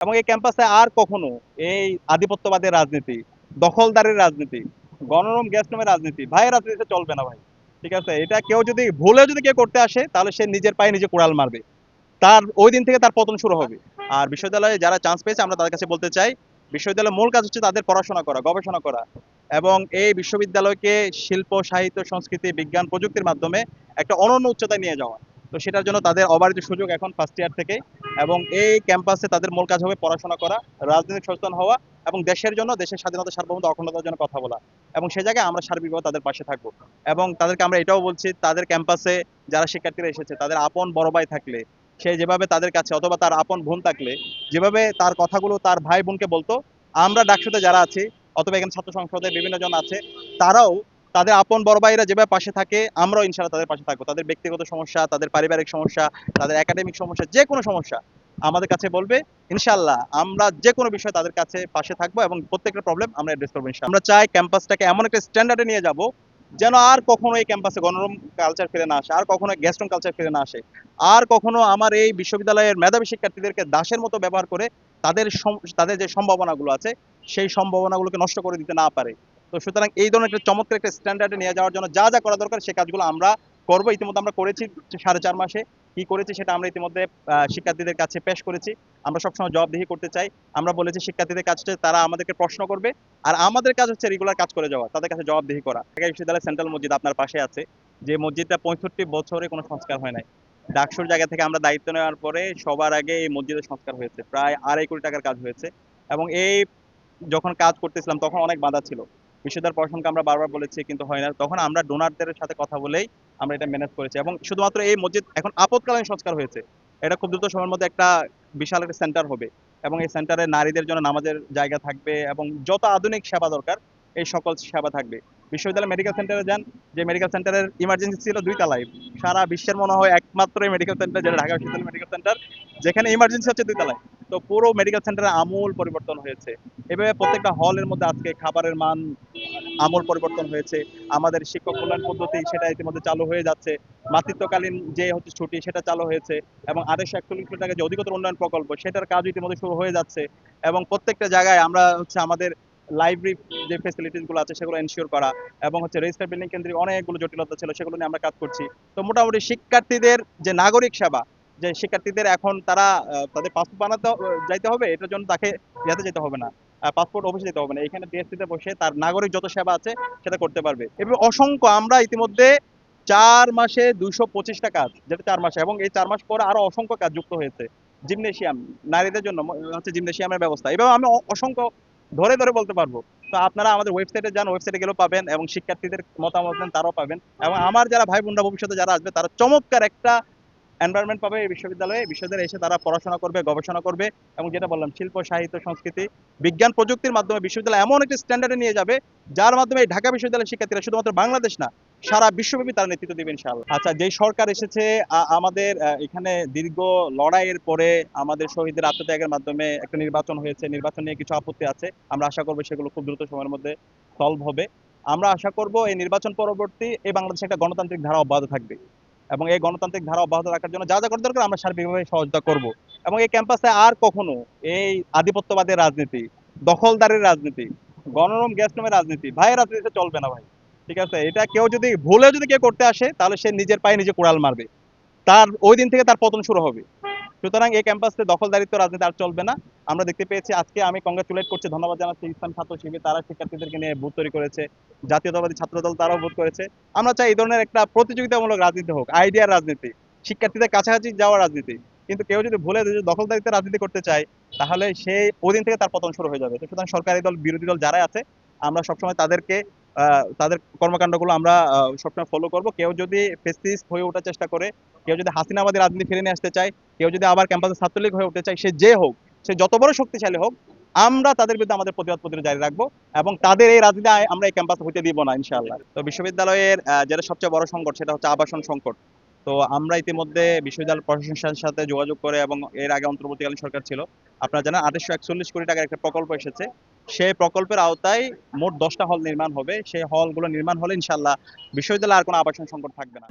এবং এই ক্যাম্পাসে আর কখনো এই আধিপত্যবাদের রাজনীতি, দখলদারের রাজনীতি, গণরম গ্যাসরুমের রাজনীতি, ভাইয়ের রাজনীতিতে চলবে না ভাই। ঠিক আছে, এটা কেউ যদি ভুলে যদি কেউ করতে আসে তাহলে সে নিজের পায়ে নিজে কুড়াল মারবে। তার ওই দিন থেকে তার পতন শুরু হবে। আর বিশ্ববিদ্যালয়ে যারা চান্স পেয়েছে আমরা তাদের কাছে বলতে চাই, বিশ্ববিদ্যালয়ের মূল কাজ হচ্ছে তাদের পড়াশোনা করা, গবেষণা করা এবং এই বিশ্ববিদ্যালয়কে শিল্প, সাহিত্য, সংস্কৃতি, বিজ্ঞান, প্রযুক্তির মাধ্যমে একটা অনন্য উচ্চতায় নিয়ে যাওয়া। তো সেটার জন্য তাদের অবারিত সুযোগ এখন ফার্স্ট ইয়ার থেকে। এবং এই ক্যাম্পাসে তাদের মূল কাজ হবে পড়াশোনা করা, রাজনৈতিক সচেতন হওয়া এবং দেশের জন্য, দেশের স্বাধীনতা, সার্বভৌমত্ব, অখণ্ডতার জন্য কথা বলা। এবং সে জায়গায় আমরা সার্বিকভাবে তাদের পাশে থাকবো। এবং তাদেরকে আমরা এটাও বলছি, তাদের ক্যাম্পাসে যারা শিক্ষার্থীরা এসেছে তাদের আপন বড় ভাই থাকলে সে যেভাবে তাদের কাছে, অথবা তার আপন বোন থাকলে যেভাবে তার কথাগুলো তার ভাই বোনকে বলতো, আমরা ডাকসুতে যারা আছি অথবা এখানে ছাত্র সংসদের বিভিন্ন জন আছে, তারাও তাদের আপন বড় ভাইরা যেভাবে পাশে থাকে আমরাও ইনশাল্লাহ তাদের পাশে থাকবো। তাদের ব্যক্তিগত সমস্যা, তাদের পারিবারিক সমস্যা, তাদের একাডেমিক সমস্যা, যে কোনো সমস্যা আমাদের কাছে বলবে। ইনশাল্লাহ আমরা যে কোনো বিষয়ে তাদের কাছে পাশে থাকবো এবং প্রত্যেকটা প্রবলেম আমরা অ্যাড্রেস করবো ইনশাল্লাহ। আমরা চাই ক্যাম্পাসটাকে এমন একটা স্ট্যান্ডার্ডে নিয়ে যাব যেন আর কখনো এই ক্যাম্পাসে গণরুম কালচার ফিরে না আসে, আর কখনো গেস্ট রুম কালচার ফিরে না আসে, আর কখনো আমার এই বিশ্ববিদ্যালয়ের মেধাবী শিক্ষার্থীদেরকে দাসের মতো ব্যবহার করে তাদের যে সম্ভাবনাগুলো আছে সেই সম্ভাবনাগুলোকে নষ্ট করে দিতে না পারে। তো সুতরাং এই ধরনের একটা চমৎকার একটা স্ট্যান্ডার্ডে নিয়ে যাওয়ার জন্য যা যা করা দরকার সেই কাজগুলো আমরা করবো। ইতিমধ্যে আমরা করেছি 4.5 মাসে। কি করেছি সেটা আমরা ইতিমধ্যে শিক্ষার্থীদের কাছে পেশ করেছি। আমরা সবসময় জবাবদিহি করতে চাই। আমরা বলেছি শিক্ষার্থীদের কাছে তারা আমাদেরকে প্রশ্ন করবে, আর আমাদের কাজ হচ্ছে রেগুলার কাজ করে যাওয়া, তাদের কাছে জবাবদিহি করা। ঢাকা বিশ্ববিদ্যালয়ের সেন্ট্রাল মসজিদ আপনার পাশে আছে, যে মসজিদটা 65 বছরে কোনো সংস্কার হয় নাই। ডাকসুর জায়গা থেকে আমরা দায়িত্ব নেওয়ার পরে সবার আগে এই মসজিদের সংস্কার হয়েছে, প্রায় 2.5 কোটি টাকার কাজ হয়েছে। এবং এই যখন কাজ করতেছিলাম তখন অনেক বাধা ছিল, বিশ্ববিদ্যালয় প্রশাসনকে আমরা বারবার বলেছি কিন্তু হয় না, তখন আমরা ডোনারদের সাথে কথা বলেই আমরা এটা ম্যানেজ করেছি। এবং শুধুমাত্র এই মসজিদ এখন আপৎকালীন সংস্কার হয়েছে, এটা খুব দ্রুত সময়ের মধ্যে একটা বিশাল একটা সেন্টার হবে। এবং এই সেন্টারে নারীদের জন্য নামাজের জায়গা থাকবে এবং যত আধুনিক সেবা দরকার এই সকল সেবা থাকবে। বিশ্ববিদ্যালয় মেডিকেল সেন্টারে যান, যে মেডিকেল সেন্টারের ইমার্জেন্সি ছিল 2 তলায়, সারা বিশ্বের মনে হয় একমাত্র এই মেডিকেল সেন্টার যেটা ঢাকা বিশ্ববিদ্যালয় মেডিকেল সেন্টার, যেখানে ইমার্জেন্সি হচ্ছে 2 তলায়। তো পুরো মেডিকেল সেন্টারে আমূল পরিবর্তন হয়েছে। এভাবে প্রত্যেকটা হলের মধ্যে আজকে খাবারের মান আমূল পরিবর্তন হয়েছে। আমাদের শিক্ষক মূল্যায়ন পদ্ধতি সেটা ইতিমধ্যে চালু হয়ে যাচ্ছে। মাতৃত্বকালীন যে হচ্ছে ছুটি সেটা চালু হয়েছে। এবং 241 কোটি টাকা যে অধিকতর উন্নয়ন প্রকল্প সেটার কাজ ইতিমধ্যে শুরু হয়ে যাচ্ছে। এবং প্রত্যেকটা জায়গায় আমরা হচ্ছে আমাদের লাইব্রেরি যে ফেসিলিটিস গুলো আছে সেগুলো এনশিওর করা, এবং হচ্ছে রেজিস্টার বিল্ডিং কেন্দ্রিক অনেকগুলো জটিলতা ছিল সেগুলো নিয়ে আমরা কাজ করছি। তো মোটামুটি শিক্ষার্থীদের যে নাগরিক সেবা, যে শিক্ষার্থীদের এখন তারা তাদের পাসপোর্ট বানাতে যাইতে হবে, এটার জন্য তাকে ইয়াতে যেতে হবে না, পাসপোর্ট অফিসে যেতে হবে না, এখানে ডিএসসিতে বসে তার নাগরিক যত সেবা আছে সেটা করতে পারবে। এবং অসংখ্য আমরা ইতিমধ্যে 4 মাসে 225টা কাজ, যেটা 4 মাসে, এবং এই 4 মাস পরে আরো অসংখ্য কাজ যুক্ত হয়েছে। জিমনেশিয়াম, নারীদের জন্য হচ্ছে জিমনেশিয়ামের ব্যবস্থা, এভাবে আমি অসংখ্য ধরে ধরে বলতে পারবো। তো আপনারা আমাদের ওয়েবসাইটে যান, ওয়েবসাইটে গেলেও পাবেন এবং শিক্ষার্থীদের মতামত দেন তারাও পাবেন। এবং আমার যারা ভাই বোনরা ভবিষ্যতে যারা আসবে তারা চমৎকার একটা এনভায়রনমেন্ট পাবে এই বিশ্ববিদ্যালয়ে। বিশ্ববিদ্যালয়ে এসে তারা পড়াশোনা করবে, গবেষণা করবে এবং যেটা বললাম শিল্প, সাহিত্য, সংস্কৃতি, বিজ্ঞান, প্রযুক্তির মাধ্যমে বিশ্ববিদ্যালয় এমন একটা স্ট্যান্ডার্ডে নিয়ে যাবে যার মাধ্যমে এই ঢাকা বিশ্ববিদ্যালয়ের শিক্ষার্থীরা শুধুমাত্র বাংলাদেশ না, সারা বিশ্বব্যাপী তারা নেতৃত্ব দিবে ইনশাআল্লাহ। আচ্ছা, যেই সরকার এসেছে আমাদের এখানে দীর্ঘ লড়াইয়ের পরে আমাদের শহীদদের আত্মত্যাগের মাধ্যমে একটা নির্বাচন হয়েছে। নির্বাচন নিয়ে কিছু আপত্তি আছে, আমরা আশা করবো সেগুলো খুব দ্রুত সময়ের মধ্যে সলভ হবে। আমরা আশা করব এই নির্বাচন পরবর্তী এই বাংলাদেশে একটা গণতান্ত্রিক ধারা অব্যাহত থাকবে, এবং এই গণতান্ত্রিক ধারা অব্যাহত রাখার জন্য যা যা করা দরকার আমরা সার্বিকভাবে সহযোগিতা করব। এবং এই ক্যাম্পাসে আর কখনো এই আধিপত্যবাদের রাজনীতি, দখলদারের রাজনীতি, গণরম গ্যাসরুমের রাজনীতি, ভাইয়ের রাজনীতিতে চলবে না ভাই। ঠিক আছে, এটা কেউ যদি ভুলে যদি কেউ করতে আসে তাহলে সে নিজের পায়ে নিজে কুড়াল মারবে। তার ওই দিন থেকে তার পতন শুরু হবে। সুতরাং এই ক্যাম্পাসে দখলদারিত্ব রাজনীতি আর চলবে না। আমরা দেখতে পেয়েছি, আজকে আমি কংগ্রাচুলেট করছি, ধন্যবাদ জানাচ্ছি ইসলাম ছাত্র শিবির, তারা শিক্ষার্থীদেরকে নিয়ে বুথ তৈরি করেছে। জাতীয়তাবাদী ছাত্রদল তারাও বুথ করেছে। আমরা চাই এই ধরনের একটা প্রতিযোগিতামূলক রাজনীতি হোক, আইডিয়ার রাজনীতি, শিক্ষার্থীদের কাছাকাছি যাওয়ার রাজনীতি। কিন্তু কেউ যদি ভুলে যদি দখলদারিত্বের রাজনীতি করতে চায় তাহলে সেই ওই দিন থেকে তার পতন শুরু হয়ে যাবে। তো সুতরাং সরকারি দল, বিরোধী দল যারাই আছে আমরা সবসময় তাদেরকে তাদের কর্মকাণ্ডগুলো আমরা সবসময় ফলো করব। কেউ যদি ফেসিস্ট হয়ে ওঠার চেষ্টা করে, কেউ যদি হাসিনাবাদী রাজনীতি ফিরে নিয়ে আসতে চায়, কেউ যদি আবার ক্যাম্পাসে ছাত্রলীগ হয়ে উঠতে চায়, সে যে হোক, সে যত বড় শক্তিশালী হোক, আমরা তাদের বিরুদ্ধে আমাদের প্রতিরোধ জারি রাখবো এবং তাদের এই রাজনীতি আমরা এই ক্যাম্পাসে হইতে দিব না ইনশাআল্লাহ। তো বিশ্ববিদ্যালয়ের যেটা সবচেয়ে বড় সংকট সেটা হচ্ছে আবাসন সংকট। তো আমরা ইতিমধ্যে বিশ্ববিদ্যালয় প্রশাসনের সাথে যোগাযোগ করে, এবং এর আগে অন্তর্বর্তীকালীন সরকার ছিল, আপনারা জানেন 2841 কোটি টাকার একটা প্রকল্প এসেছে। সেই প্রকল্পের আওতায় মোট 10টা হল নির্মাণ হবে। সেই হলগুলো নির্মাণ হলে ইনশাআল্লাহ বিশ্ববিদ্যালয়ে আর কোনো আবাসন সংকট থাকবে না।